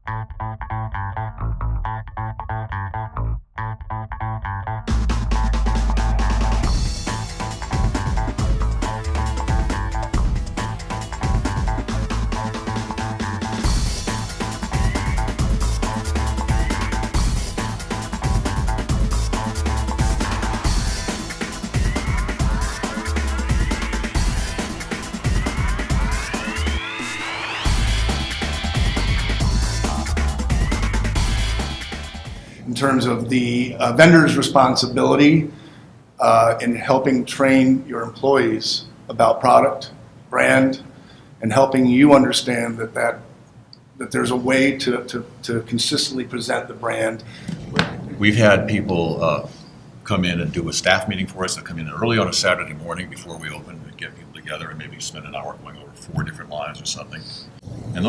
In terms of the vendor's responsibility in helping train your employees about product, brand, and helping you understand that there's a way to consistently present the brand. We've had people come in and do a staff meeting for us. They come in early on a Saturday morning before we open and get people together and maybe spend an hour going over 4 different lines or something. And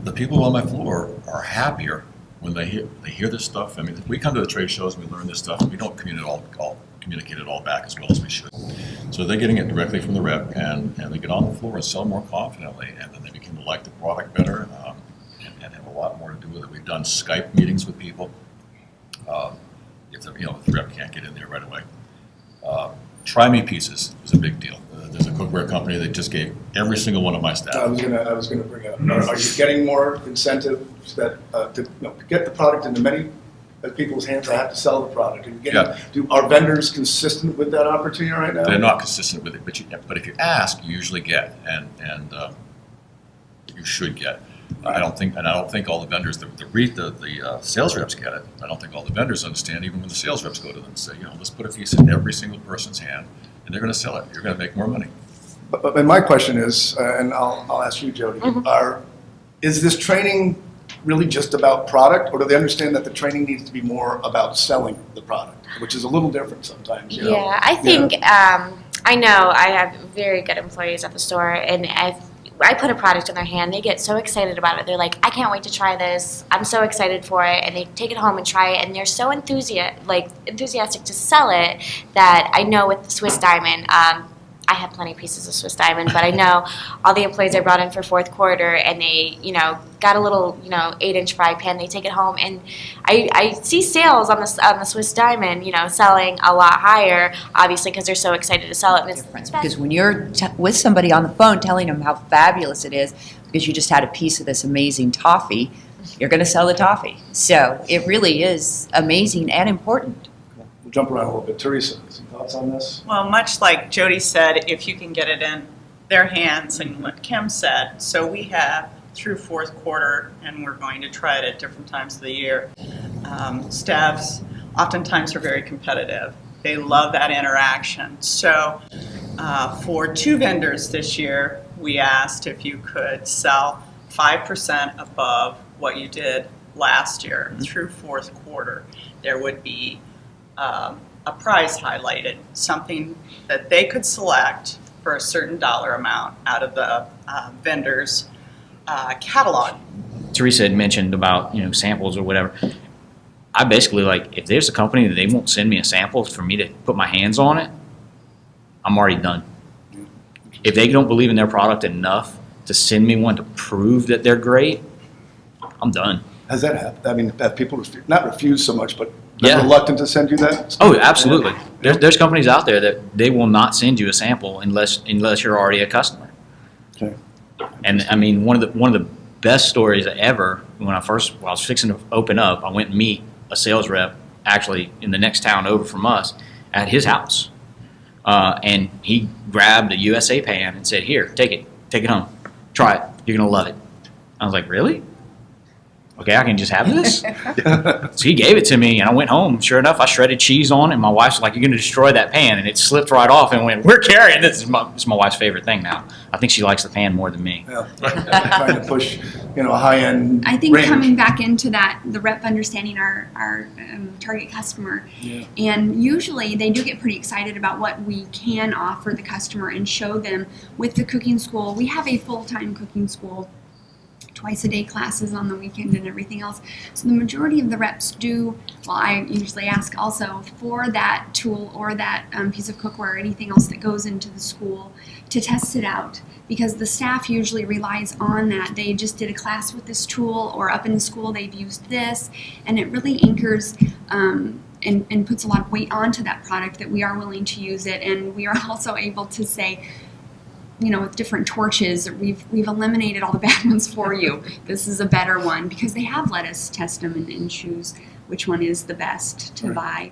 the people on my floor are happier when they hear this stuff. I mean, we come to the trade shows and we learn this stuff and we don't communicate it all back as well as we should. So they're getting it directly from the rep and they get on the floor and sell more confidently, and then they begin to like the product better and have a lot more to do with it. We've done Skype meetings with people. If the rep can't get in there right away. Try me pieces is a big deal. There's a cookware company that just gave every single one of my staff. I was gonna bring up. Are you getting more incentives to get the product into many people's hands? I have to sell the product. Are vendors consistent with that opportunity right now? They're not consistent with it, but if you ask, you usually get, and you should get. I don't think all the vendors, the sales reps get it. I don't think all the vendors understand, even when the sales reps go to them and say, let's put a piece in every single person's hand, and they're going to sell it. You're going to make more money. But my question is, and I'll ask you, Jody, is this training really just about product, or do they understand that the training needs to be more about selling the product, which is a little different sometimes? Yeah, I think, I know I have very good employees at the store, and I put a product in their hand, they get so excited about it. They're like, I can't wait to try this. I'm so excited for it. And they take it home and try it. And they're so enthusiastic to sell it that I know with the Swiss Diamond, I have plenty of pieces of Swiss Diamond, but I know all the employees I brought in for fourth quarter, and they, got a little, 8-inch fry pan. They take it home, and I see sales on the Swiss Diamond, selling a lot higher, obviously, because they're so excited to sell it. And it's because when you're with somebody on the phone telling them how fabulous it is, because you just had a piece of this amazing toffee, you're going to sell the toffee. So it really is amazing and important. We'll jump around a little bit. Teresa, some thoughts on this? Well, much like Jody said, if you can get it in their hands, and what Kim said, so we have through fourth quarter, and we're going to try it at different times of the year. Staffs oftentimes are very competitive. They love that interaction. So for 2 vendors this year, we asked if you could sell 5% above what you did last year through fourth quarter. There would be a prize highlighted, something that they could select for a certain dollar amount out of the vendor's catalog. Teresa had mentioned about samples or whatever. I basically if there's a company that they won't send me a sample for me to put my hands on it, I'm already done. If they don't believe in their product enough to send me one to prove that they're great, I'm done. Has that happened? I mean, have people not refused so much, but they're reluctant to send you that? Oh, absolutely. There's companies out there that they will not send you a sample unless you're already a customer. Okay. And I mean, one of the best stories ever, when I was fixing to open up, I went and meet a sales rep actually in the next town over from us at his house. And he grabbed a USA pan and said, "Here, take it home. Try it. You're going to love it." I was like, "Really? Okay, I can just have this?" So he gave it to me, and I went home. Sure enough, I shredded cheese on it, and my wife's like, "You're going to destroy that pan." And it slipped right off and went, "We're carrying this." It's my wife's favorite thing now. I think she likes the pan more than me. Yeah. Trying to push, a high-end I think range. Coming back into that, the rep understanding our target customer, and usually they do get pretty excited about what we can offer the customer and show them with the cooking school. We have a full-time cooking school twice-a-day classes on the weekend and everything else. So the majority of the reps do, well, I usually ask also for that tool or that piece of cookware or anything else that goes into the school to test it out, because the staff usually relies on that. They just did a class with this tool, or up in the school they've used this, and it really anchors and puts a lot of weight onto that product that we are willing to use it. And we are also able to say, you know, with different torches, we've eliminated all the bad ones for you. This is a better one, because they have let us test them and choose which one is the best to Right. buy.